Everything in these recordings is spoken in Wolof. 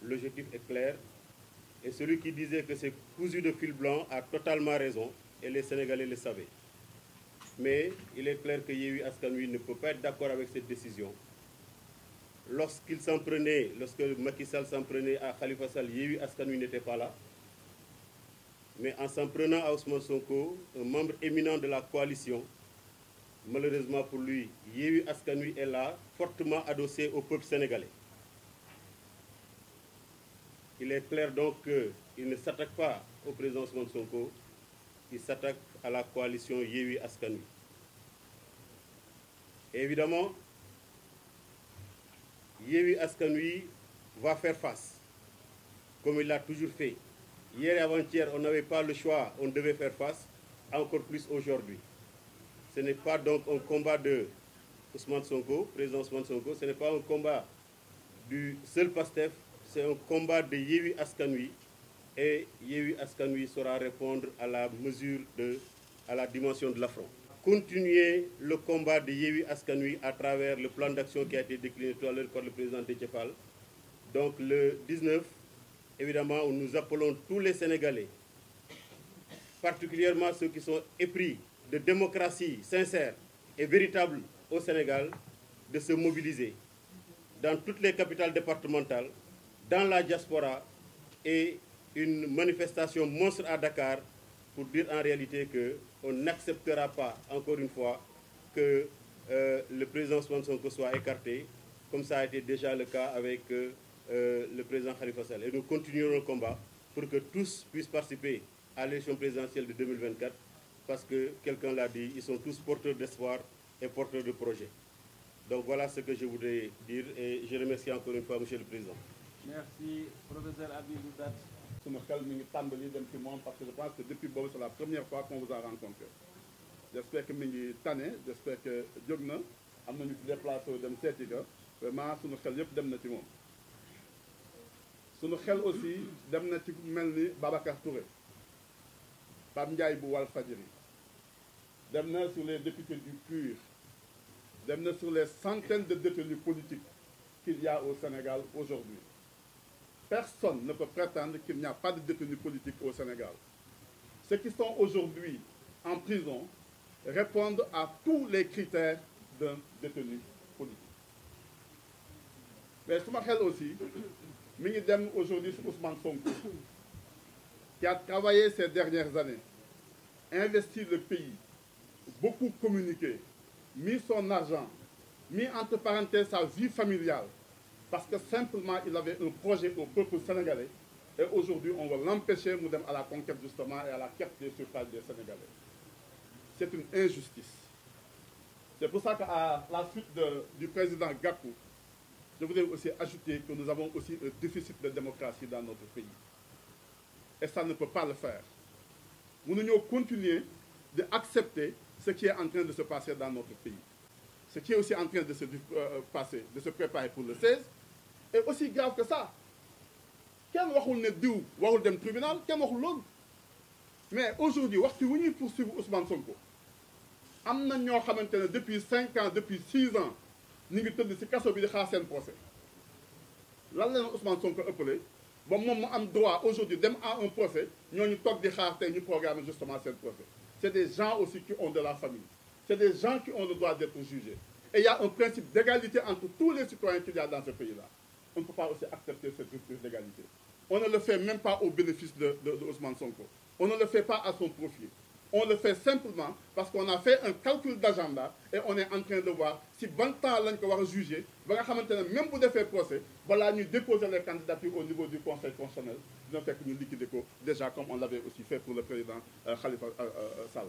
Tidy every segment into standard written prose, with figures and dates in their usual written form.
l'objectif est clair. Et celui qui disait que c'est cousu de fil blanc a totalement raison, et les Sénégalais le savaient. Mais il est clair que Yewwi Askan Wi ne peut pas être d'accord avec cette décision. Lorsque Macky Sall s'en prenait à Khalifa Sall, Yewwi Askan Wi n'était pas là. Mais en s'en prenant à Ousmane Sonko, un membre éminent de la coalition, malheureusement pour lui, Yewwi Askan Wi est là, fortement adossé au peuple sénégalais. Il est clair donc qu'il ne s'attaque pas au président Ousmane Sonko, il s'attaque à la coalition Yewwi Askan Wi. Et évidemment, Yewwi Askan Wi va faire face, comme il l'a toujours fait. Hier et avant-hier, on n'avait pas le choix, on devait faire face, encore plus aujourd'hui. Ce n'est pas donc un combat de Ousmane Sonko, président Ousmane Sonko, ce n'est pas un combat du seul PASTEF, c'est un combat de Yewwi Askan Wi, et Yewwi Askan Wi saura répondre à la mesure à la dimension de l'affront. Continuer le combat de Yewwi Askan Wi à travers le plan d'action qui a été décliné tout à l'heure par le président Déthié Fall. Donc le 19, évidemment, nous appelons tous les Sénégalais, particulièrement ceux qui sont épris de démocratie sincère et véritable au Sénégal, de se mobiliser dans toutes les capitales départementales, dans la diaspora, et une manifestation monstre à Dakar pour dire en réalité qu'on n'acceptera pas, encore une fois, que le président Ousmane Sonko soit écarté, comme ça a été déjà le cas avec le président Khalifa Sall. Et nous continuerons le combat pour que tous puissent participer à l'élection présidentielle de 2024, parce que, quelqu'un l'a dit, ils sont tous porteurs d'espoir et porteurs de projets. Donc voilà ce que je voudrais dire, et je remercie encore une fois Monsieur le Président. Merci, professeur Abibou Dat. Sunu xel mi ngi tàmbali dem ci moom parce que je pense que depuis boobu c'est la première fois qu'on vous a rencontré. J'espère que mi ngi tane, j'espère que jóg na, am nañu fi déplacé dem seeti ka, vraiment sunu xel yëpp dem na ci moom. Sunu xel aussi dem na ci mel ni Babacar Touré, Pape Ndiaye bu Walfadjri, dem na sur les députés du PUR, dem na sur les centaines de détenus politiques qu'il y a au Sénégal aujourd'hui. Personne ne peut prétendre qu'il n'y a pas de détenus politiques au Sénégal. Ceux qui sont aujourd'hui en prison répondent à tous les critères d'un détenu politique. Mais suma xel aussi mi ngi dem aujourd'hui sur Ousmane Sonko, qui a travaillé ces dernières années, investi le pays, beaucoup communiqué, mis son argent, mis entre parenthèses sa vie familiale, parce que simplement il avait un projet au peuple sénégalais, et aujourd'hui on va l'empêcher de à la conquête justement et à la quête des suffrages des Sénégalais. C'est une injustice. C'est pour ça qu'à la suite du président Gakou, je voudrais aussi ajouter que nous avons aussi un déficit de démocratie dans notre pays. Et ça ne peut pas le faire. Nous devons continuer d'accepter ce qui est en train de se passer dans notre pays. Ce qui est aussi en train de se passer, de se préparer pour le 16, est aussi grave que ça. Quel waxul ne diw waxul dem tribunal, quel waxul loolu. Mais aujourd'hui, waxtu wu ñuy poursuivre Ousmane Sonko, am na ñoo xamante ne depuis 5 ans, depuis 6 ans, ñu ngi tëdd ci kaso bi di xaar seen procès. Lan la Ousmane Sonko ëppale ba moom mu am droit aujourd'hui dem à un procès, ñooñu toog di xaar tey ñu programme justement seen procès. C'est des gens aussi qui ont de la famille. C'est des gens qui ont le droit d'être jugés. Et il y a un principe d'égalité entre tous les citoyens qu'il y a dans ce pays-là. On ne peut pas aussi accepter cette rupture d'égalité. On ne le fait même pas au bénéfice de Ousmane Sonko. On ne le fait pas à son profit. On le fait simplement parce qu'on a fait un calcul d'agenda et on est en train de voir si bon temps lañ ko war a juger ba nga xamante ne même bu defee procès balaa ñuy déposer les candidatures au niveau du conseil constitutionnel dina fekk ñu liquider ko déjà comme on l'avait aussi fait pour le président Khalifa Sall.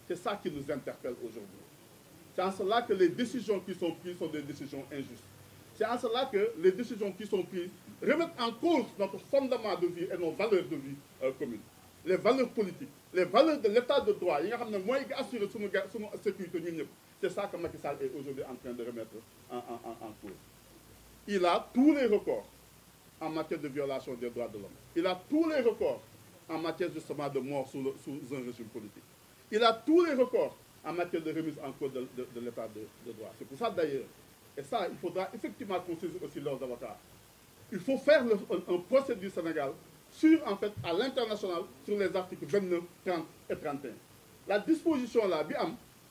C'est ça qui nous interpelle aujourd'hui. C'est en cela que les décisions qui sont prises sont des décisions injustes. C'est en cela que les décisions qui sont prises remettent en cause notre fondement de vie et nos valeurs de vie communes. Les valeurs politiques, les valeurs de l'état de droit, assurer notre sécurité. C'est ça que Macky Sall est aujourd'hui en train de remettre en cause. Il a tous les records en matière de violation des droits de l'homme. Il a tous les records en matière justement de mort sous un régime politique. Il a tous les records en matière de remise en cause de l'état de droit. C'est pour ça d'ailleurs, et ça, il faudra effectivement qu'on saisisse aussi leurs avocats. il faut faire un procès du Sénégal sur, en fait, à l'international, sur les articles 29, 30 et 31. La disposition-là,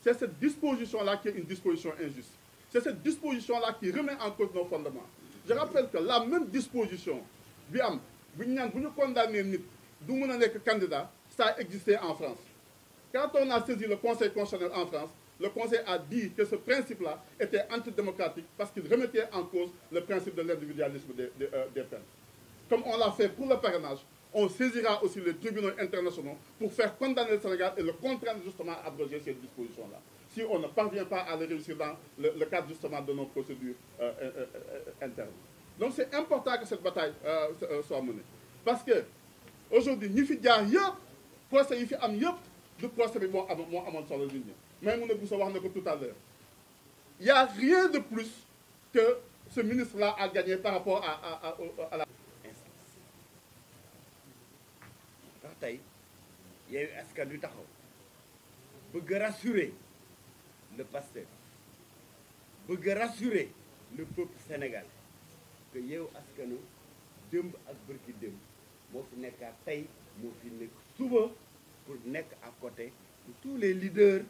c'est cette disposition-là qui est une disposition injuste. C'est cette disposition-là qui remet en cause nos fondements. Je rappelle que la même disposition, si nous condamnons les candidats, ça a existé en France. Quand on a saisi le Conseil constitutionnel en France, le Conseil a dit que ce principe-là était antidémocratique parce qu'il remettait en cause le principe de l'individualisme des peines. Comme on l'a fait pour le parrainage, on saisira aussi les tribunaux internationaux pour faire condamner le Sénégal et le contraindre justement à abroger ces dispositions-là. Si on ne parvient pas à les réussir dans le cadre justement de nos procédures internes. Donc c'est important que cette bataille soit menée. Parce que aujourd'hui, nous faisons procès, nous faisons le procès de mon sur le ligne. Mais nous vous savoir tout à l'heure. Il n'y a rien de plus que ce ministre-là a gagné par rapport à la instance. Tey Yewwi Askan Wi taxaw bëgg rassurer le Pastef, bëgg rassurer le peuple sénégalais que Yewwi Askan Wi démb ak bërki démb moo fi nekkaat tey moo fi nekk suba pour nekk à côté de tous les leaders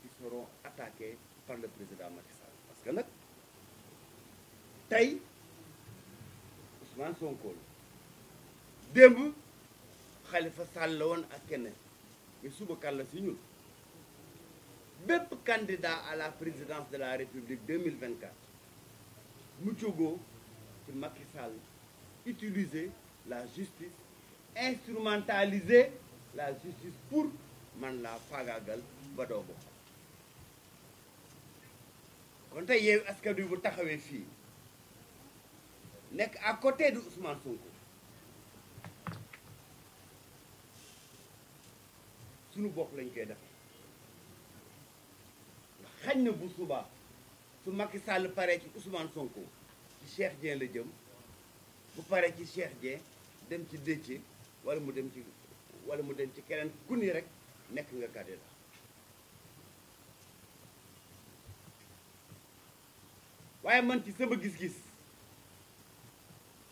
qui seront attaqués par le président Macky Sall. Parce que nag tey Ousmane Sonko démb Khalifa Sall la woon ak keneen mais suba kan la si ñun bépp candidat à la présidence de la République 2024 mu jógoo ci Macky Sall utiliser la justice, instrumentaliser la justice pour man la faagaagal ba doo bokk. Kon tey Yewwi Askan Wi bu taxawee fii nekk à côté de Ousmane Sonko suñu bopp lañ koy def xañ na bu subaa su Macky Sall paree ci Ousmane Sonko ci Cheikh Dieng la jëm bu paree ci Cheikh Dieng dem ci Déthié wala mu dem ci keneen ku ni rek nekk nga candidat. waaye man ci sama gis-gis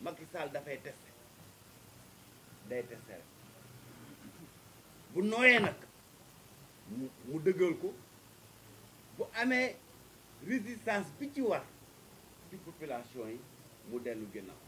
Macky Sall dafay testé day testé rek bu nooyee nag mu dëggal ko bu amee résistance bi ci war ci population yi mu dellu ginnaaw.